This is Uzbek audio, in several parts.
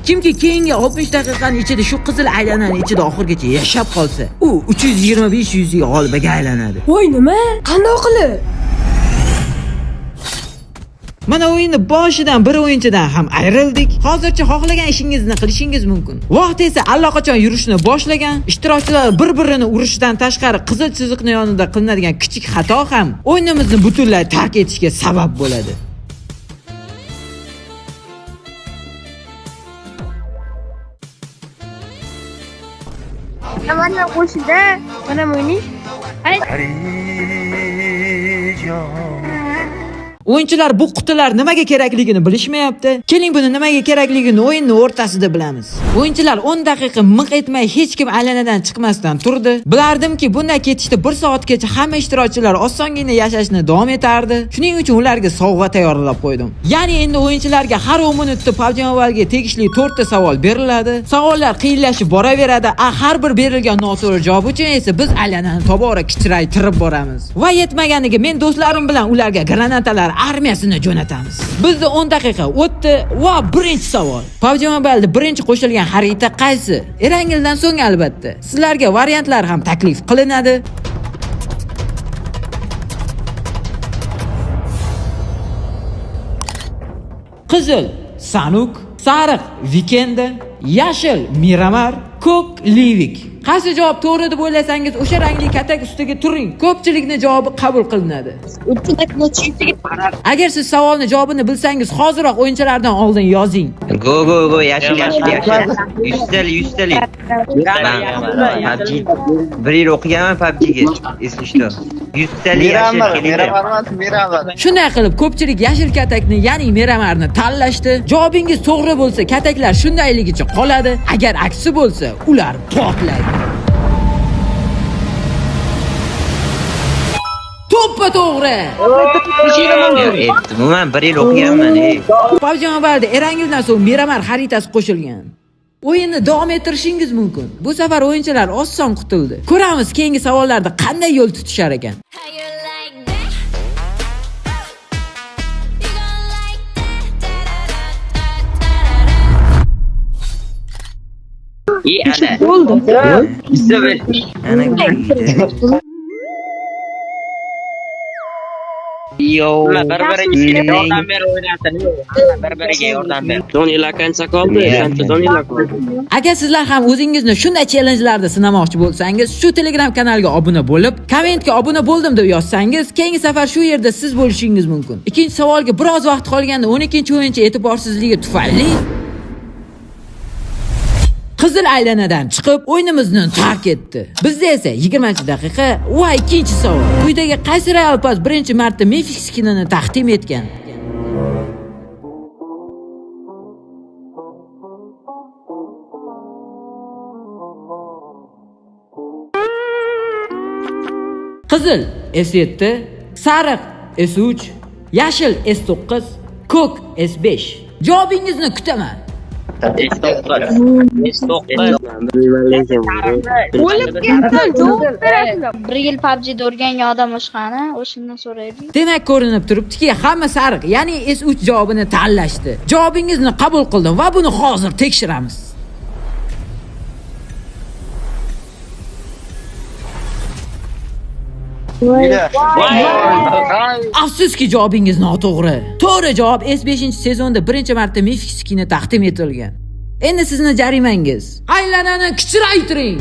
Kimki keyingi 60 daqiqaning ichida shu qizil aylananing ichida oxirgacha yashab qolsa, u 325 ga g'olibiga aylanadi. Voy nima? Qanday qilib? Mana o'yinni boshidan bir o'yinchidan ham ayrildik. Hozircha xohlagan ishingizni qilishingiz mumkin. Vaqt esa allaqachon yurishni boshlagan. Ishtirokchilar bir-birini urishdan tashqari qizil chiziqni yonida qilinadigan kichik xato ham o'yinimizni butunlay tark etishga sabab bo'ladi. Mana qo'shida, mana o'ynish. O'yinchilar bu qutilar nimaga kerakligini bilishmayapti. Keling buni nimaga kerakligini o'yinning o'rtasida bilamiz. O'yinchilar 10 daqiqa miq etmay hech kim aylanadan chiqmasdan turdi. Bilardimki bunday ketishda 1 soatgacha hamma ishtirokchilar osongina yashashni davom etardi. Shuning uchun ularga sovg'a tayyorlab qo'ydim. Ya'ni endi o'yinchilarga har 10 minutda PUBG Mobile'ga tegishli 4 ta savol beriladi. Savollar qiyinlashib boraveradi. Har bir berilgan noto'g'ri javob uchun esa biz aylanani tobora kichraytirib boramiz. Va yetmaganiga men do'stlarim bilan ularga granatalar armiyasini jo'natamiz. Bizda 10 daqiqa o'tdi va birinchi savol. PUBG Mobile'da birinchi qo'shilgan xarita qaysi? Erangildan so'ng albatta. Sizlarga variantlar ham taklif qilinadi. Qizil Sanuk, sariq Weekend, yashil Miramar, ko'k Livik. Qaysi javob to'g'ri deb o'ylasangiz o'sha rangli katak ustiga turing. Ko'pchilikning javobi qabul qilinadi. Agar siz savolning javobini bilsangiz, hoziroq o'yinchilardan oldin yozing. Go yashil. 100 talik. PUBG. Bir yil o'qiganman PUBG'ga. Eslashda. 100 talik yashil. Miramar. Shunday qilib ko'pchilik yashil katakni, ya'ni Miramarni tanlashdi. Javobingiz to'g'ri bo'lsa, kataklar shundayligicha qoladi. Agar aksi bo'lsa, ular portlaydi. To'ppa to'g'ri. Men bir yil o'qiganman. PUBG Mobile'da Erangildan so'ng Miramar xaritasi qo'shilgan. O'yinni davom ettirishingiz mumkin. Bu safar o'yinchilar oson qutuldi. Ko'ramiz keyingi savollarda qanday yo'l tutishar ekan. Bo'ldi. Bir-biriga yordam ber o'ynatsin. Bir-biriga yordam ber. Donila qancha qoldi? Donila qoldi. Agar sizlar ham o'zingizni shunday challenge'larda sinamoqchi bo'lsangiz, shu Telegram kanaliga obuna bo'lib, kommentga obuna bo'ldim deb yozsangiz, keyingi safar shu yerda siz bo'lishingiz mumkin. Ikkinchi savolga biroz vaqt qolganda 12-o'yinchi e'tiborsizligi tufayli qizil aylanadan chiqib o'yinimizni tark etdi. Bizda esa 20-daqiqa va ikkinchi savol. Quyidagi qaysi Royal Pass birinchi marta Mythic skinini taqdim etgan? Qizil S7, sariq S3, yashil S9, ko'k S5. Javobingizni kutaman. O'lib ketdi, javob berasizlar. 1 yil PUBG'da o'rgangan odam o'shqani, o'shindan so'raydik. Demak ko'rinib turibdiki, hamma sariq, ya'ni S3 javobini tanlashdi. Javobingizni qabul qildim va buni hozir tekshiramiz. Afsuski javobingiz noto'g'ri. To'g'ri javob S5-sezonda birinchi marta Mythic skini taqdim etilgan. Endi sizni jarimangiz. Aylanani kichraytiring.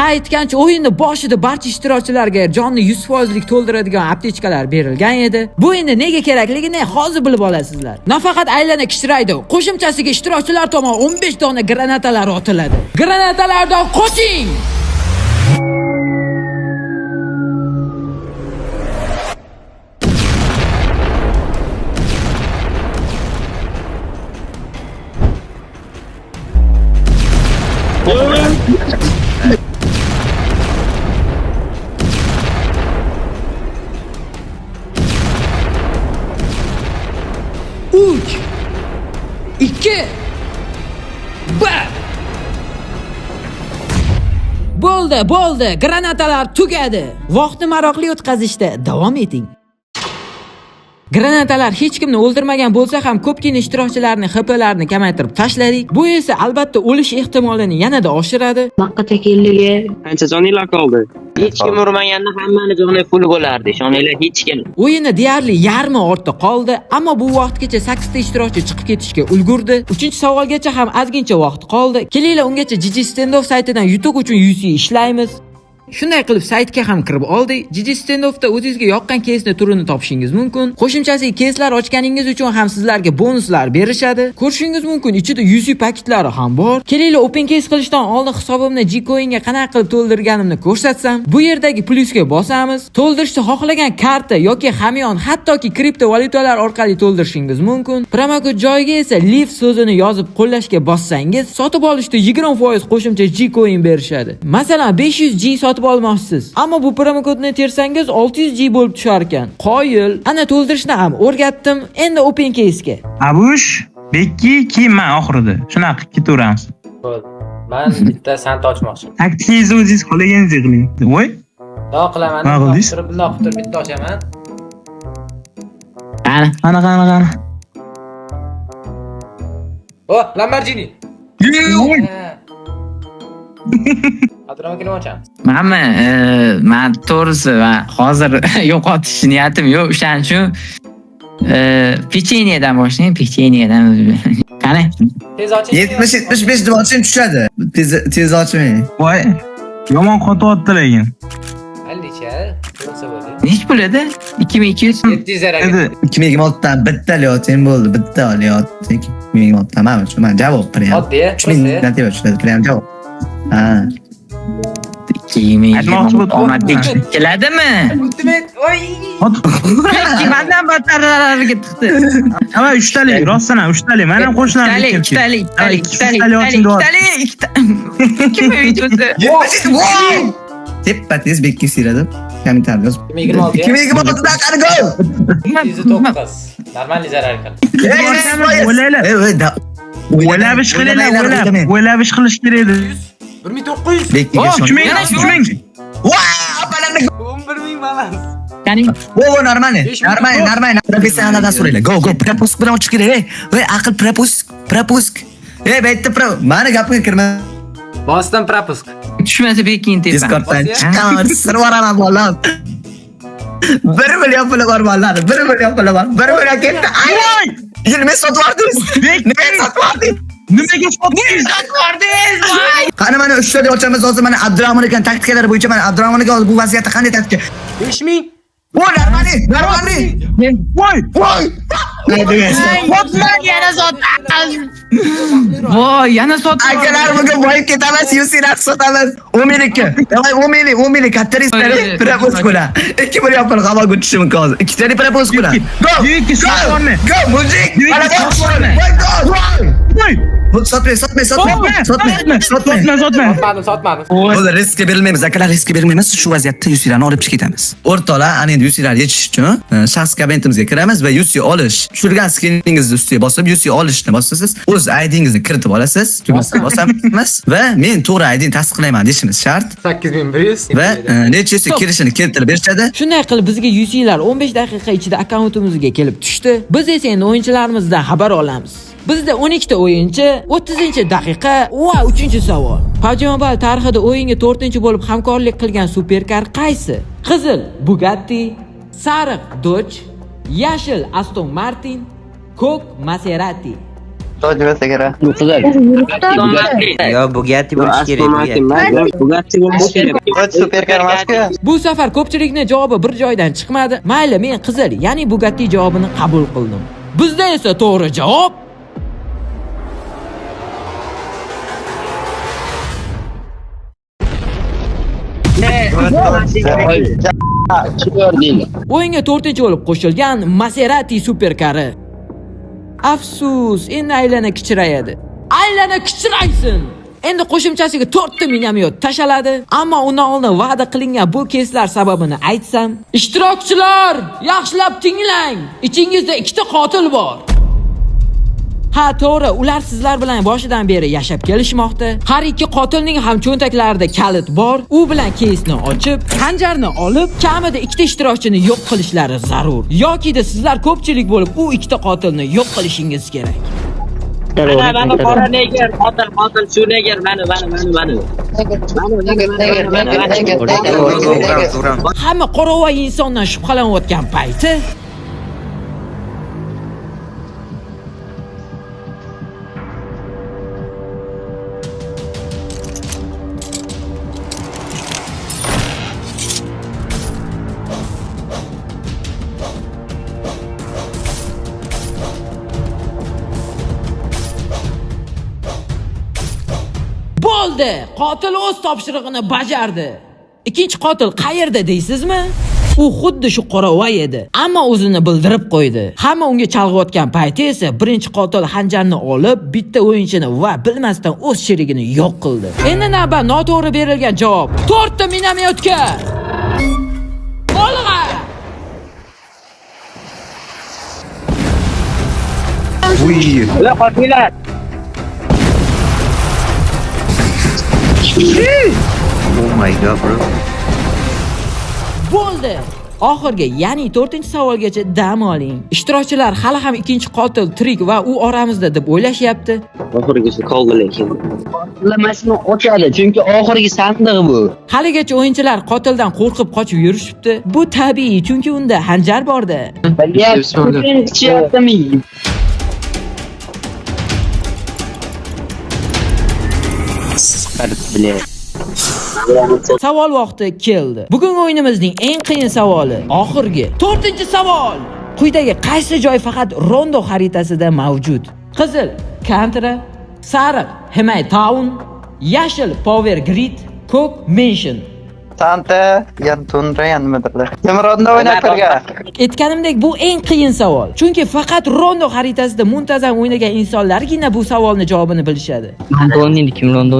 Aytgancha o'yinning boshida barcha ishtirokchilarga jonni 100% to'ldiradigan aptechkalar berilgan edi. Bu endi nega kerakligini hozir bilib olasizlar. Nafaqat aylana kichraydi, qo'shimchasiga ishtirokchilar tomonidan 15 dona granatalar otiladi. Granatalardan qoching! Uch, 2, 1. Bo'ldi. Granatalar tugadi. Vaqtni maroqli o'tkazishda davom eting. Granatalar hech kimni o'ldirmagan bo'lsa ham ko'pgina ishtirokchilarning HP'larini kamaytirib tashladik. Bu esa albatta o'lish ehtimolini yanada oshiradi. Qancha joninglar qoldi? Hech kim urmaganda hammani joni pul bo'lardi. Ishoninglar, hech kim. O'yinni deyarli yarmi ortda qoldi, ammo bu vaqtgacha 8 ta ishtirokchi chiqib ketishga ulgurdi. 3-savolgacha ham ozgincha vaqt qoldi. Kelinglar ungacha Gigi Standoff saytidan yutuq uchun UC ishlaymiz. Shunday qilib saytga ham kirib oldik. Gigi Standoffda o'zingizga yoqqan keysni turini topishingiz mumkin. Qo'shimchasiga keyslar ochganingiz uchun ham sizlarga bonuslar berishadi. Ko'rishingiz mumkin, ichida UC paketlari ham bor. Kelinglar open case qilishdan oldin hisobimni G-Coinga qanaqa qilib to'ldirganimni ko'rsatsam. Bu yerdagi plyusga bosamiz. To'ldirishni xohlagan karta yoki hamyon, hattoki kriptovalyutalar orqali to'ldirishingiz mumkin. Promokod joyiga esa live so'zini yozib qo'llashga bossangiz, sotib olishda 20% qo'shimcha G-Coin berishadi. Masalan, 500G sotib olmoqchisiz, ammo bu promokodni tersangiz 600G bo'lib tushar ekan. Qoyil. Ana to'ldirishni ham o'rgatdim. Endi open case ga. Abush, Bekki, keyin men oxirida. Shunaqa ketaveramiz. Bo'ldi. Men bitta sant ochmoqchiman. Taktikangizni o'zingiz xohlaganingizga qiling. Voy. Xudo qilaman. Nima qildingiz? Bundoq qilib bitta ochaman. Qani. Oh, Lamborghini. Voy. Xatirama kelib ochamiz. Men to'g'risi va hozir yo'qotish niyatim yo'q. O'shaning uchun pechenyedan boshlayman, pechenyedan. Qani? Tez oching. 70-75 deb oching tushadi. Tez ochmang. Voy. Yomon qotyapti lekin. Allicha, bo'lsa bo'ldi. Nech pul edi? 2200 mi? 700 zarar. Edi. 2026 dan bitta oting bo'ldi. Bitta oting. 2026 mana shu men javob beryapman. Oddiy, 3000 nativa tushadi. Kiryapman javob. Ha. Aytmoqchi bo'ldim. Omadbek keladimi? Ultimate. Oy. Mendan battarlarga tiqdi. Ama 3 talik, rostdan 3 talik. Men ham qo'shnarim. 2 talik. Kim videosi? Teppa tez bekka siradim. Kommentar yoz. 2026. 2026 dan qani go. 109. Normal zarar qil. O'laylar. O'ylab ish qilinglar, o'ylab ish qilish kerak edi. 1900. Bekkiga Oh, shon. 2000. Wow, apalarni 11000 balans. Qani? Voy, normal. Professionallardan so'raylar. Go, propust bilan ochish kerak. Voy, aql propust. Ey, bitta pro. Mani gapimga kirma. Boston propusk. Tushmasa bekin tepan. Discorddan chiqaman, sirvaraman bolam. 1 million puli bor bolalar. 1 million puli bor. 1 million ketdi. Ay! Nima sotyapsiz? Nima sotyapsiz? Nimaga sotdingiz? Qani mana 3 ta ochamiz hozir mana Abdurahmon ekan taktikalar bo'yicha mana Abdurahmon aka bu vaziyatda qanday taktika? 5000. Voy, normali. Voy. Sotman yana sotamiz. Voy, yana sotamiz. Akalar bugun boyib ketamiz, UC'lar sotamiz. 10 ming katta risklar propos kula. 2 million pul havo o'tishi mumkin hozir. 2 ta propos kula. Go, mujik. Mana voy. Sotmang. Sotmadim. Hozir riskga berilmaymiz, akalar riskga berilmaymiz. Shu vaziyatda UC'larni olib chiqib ketamiz. O'rtoqlar, ana endi UC'lar yechish uchun shaxs kabinetimizga kiramiz va UC olish. Tushirgan skiningizni ustiga bosib UC olishni bosasiz. O'z ID'ingizni kiritib olasiz. Tugmasini bosamiz va men to'g'ri ID'ni tasdiqlayman deyishimiz shart. 8100. Va necha UC kirishini keltirib berishadi. Shunday qilib bizga UC'lar 15 daqiqa ichida akkauntimizga kelib tushdi. Biz esa endi o'yinchilarimizdan xabar olamiz. Bizda 12 ta o'yinchi, 30-daqiqa va 3-savol. PUBG Mobile tarixida o'yinga 4-bo'lib hamkorlik qilgan superkar qaysi? Qizil Bugatti, sariq Dodge, yashil Aston Martin, ko'k Maserati. Yo, Bugatti bo'lish kerak. Bugatti bo'lish kerak. Superkar emas-ku. Bu safar ko'pchilikning javobi bir joydan chiqmadi. Mayli, men qizil, ya'ni Bugatti javobini qabul qildim. Bizda esa to'g'ri javob o'yinga 4-bo'lib qo'shilgan Maserati superkari. Afsus, endi aylana kichrayadi. Aylana kichraysin. Endi qo'shimchasiga 4 ta minamyot tashaladi. Ammo undan oldin va'da qilingan bu keyslar sababini aytsam, ishtirokchilar, yaxshilab tinglang. Ichingizda 2 ta qotil bor. Ha, to'g'ri, ular sizlar bilan boshidan beri yashab kelishmoqda. Har ikki qotilning ham cho'ntaklarida kalit bor. U bilan keysni ochib, xanjarni olib, kamida ikkita ishtirokchini yo'q qilishlari zarur. Yoki-da sizlar ko'pchilik bo'lib, u ikkita qotilni yo'q qilishingiz kerak. Mana qora neger, qotil shu neger, mana. Hamma qoravoy insondan shubhalanayotgan payti bo'ldi. Qotil o'z topshirig'ini bajardi. Ikkinchi qotil qayerda deysizmi? U xuddi shu qoravoy edi, ammo o'zini bildirib qo'ydi. Hamma unga chalg'iyotgan payti esa birinchi qotil xanjarni olib, bitta o'yinchini va bilmasdan o'z sherigini yo'q qildi. Endi navbat noto'g'ri berilgan javob. 4 ta minomyotga. Olg'a! Ular qotillar. Oh my god, bro. Bo'ldi. Oxirgi, ya'ni 4-savolgacha dam oling. Ishtirokchilar hali ham ikkinchi qotil tirik va u oramizda deb o'ylashyapti. Oxirgisi qoldi lekin. Qo'llamasini ochadi, chunki oxirgi sandiq bu. Haligacha o'yinchilar qotildan qo'rqib qochib yurishibdi. Bu tabiiy, chunki unda xanjar bor-da. Ichyaptimi? Savol vaqti keldi. Bugun o'yinimizning eng qiyin savoli, oxirgi 4-savol. Quyidagi qaysi joy faqat rondo xaritasida mavjud? Qizil Kantra, sariq Himay Town, yashil Power Grid, ko'k Mansion. Santa, yan tundra yan nimadirlar. Kimronda o'ynattirga. Aytganimdek, bu eng qiyin savol. Chunki faqat rondo xaritasida muntazam o'ynagan insonlargina bu savolning javobini bilishadi. Kimronda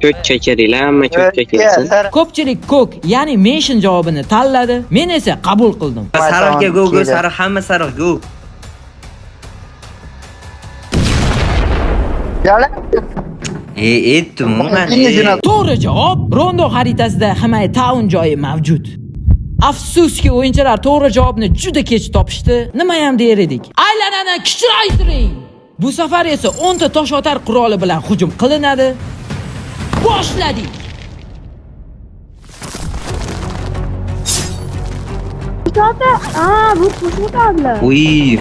Ko'kcha keringlar, hamma ko'kcha kelsin. Ko'pchilik ko'k, ya'ni Mansion javobini tanladi. Men esa qabul qildim. Sariqga go, sariq hamma sariq go. Yala. Aytdim, mana. To'g'ri javob rondo xaritasida Himay Town joyi mavjud. Afsuski o'yinchilar to'g'ri javobni juda kech topishdi. Nima ham der edik? Aylanani kichraytiring. Bu safar esa 10 ta tosh otar quroli bilan hujum qilinadi. Boshladik. Bu qo'shmoqlar. Uy.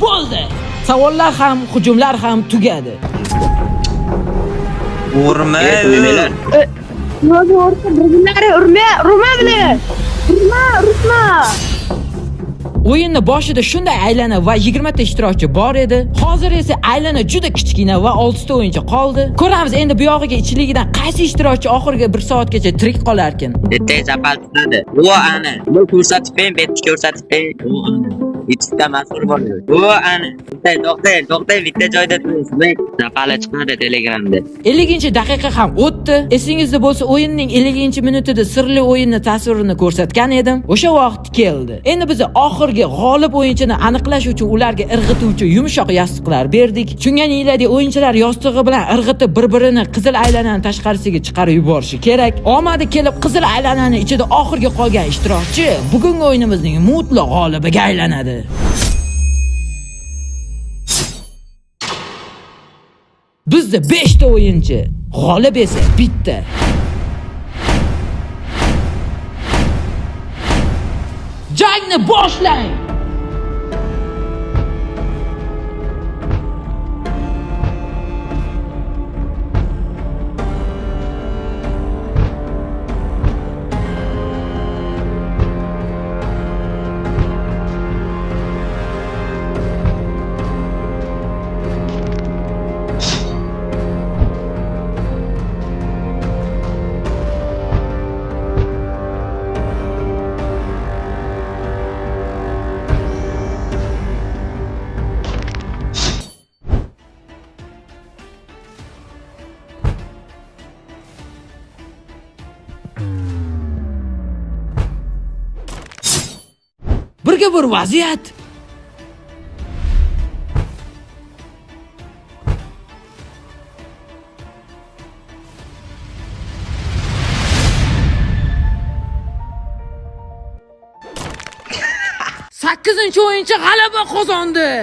Bo'ldi. Savollar ham, hujumlar ham tugadi. Urma. Birbirlari urma bilan. Urma. O'yinni boshida shunday aylana va 20 ta ishtirokchi bor edi. Hozir esa aylana juda kichkina va 6 ta o'yinchi qoldi. Ko'ramiz endi bu yog'iga ichligidan qaysi ishtirokchi oxirgi 1 soatgacha tirik qolar ekan. Bitta zapal tutadi. Bu ana. Bu ko'rsatib qo'ying, bitta ko'rsatib qo'ying. Ikkita mas'ul bo'ladi. Bu ana. To'xtang, bitta joyda turing. Zapal chiqmadi Telegramda. 50-daqiqa ham o'tdi. Esingizda bo'lsa, o'yinning 50-minutida sirli o'yinni tasvirini ko'rsatgan edim. O'sha vaqt keldi. Endi biz oxirgi g'olib o'yinchini aniqlash uchun ularga irg'ituvchi yumshoq yostiqlar berdik. Tushunganingizda o'yinchilar yostig'i bilan irg'itib bir-birini qizil aylanani tashqarisiga chiqarib yuborishi kerak. Omadi kelib qizil aylanani ichida oxirgi qolgan ishtirokchi bugungi o'yinimizning mutlaq g'olibiga aylanadi. Bizda 5 ta o'yinchi, g'olib esa bitta. Jangni boshlang. birga bir vaziyat. Sakkizinchi o'yinchi g'alaba qozondi.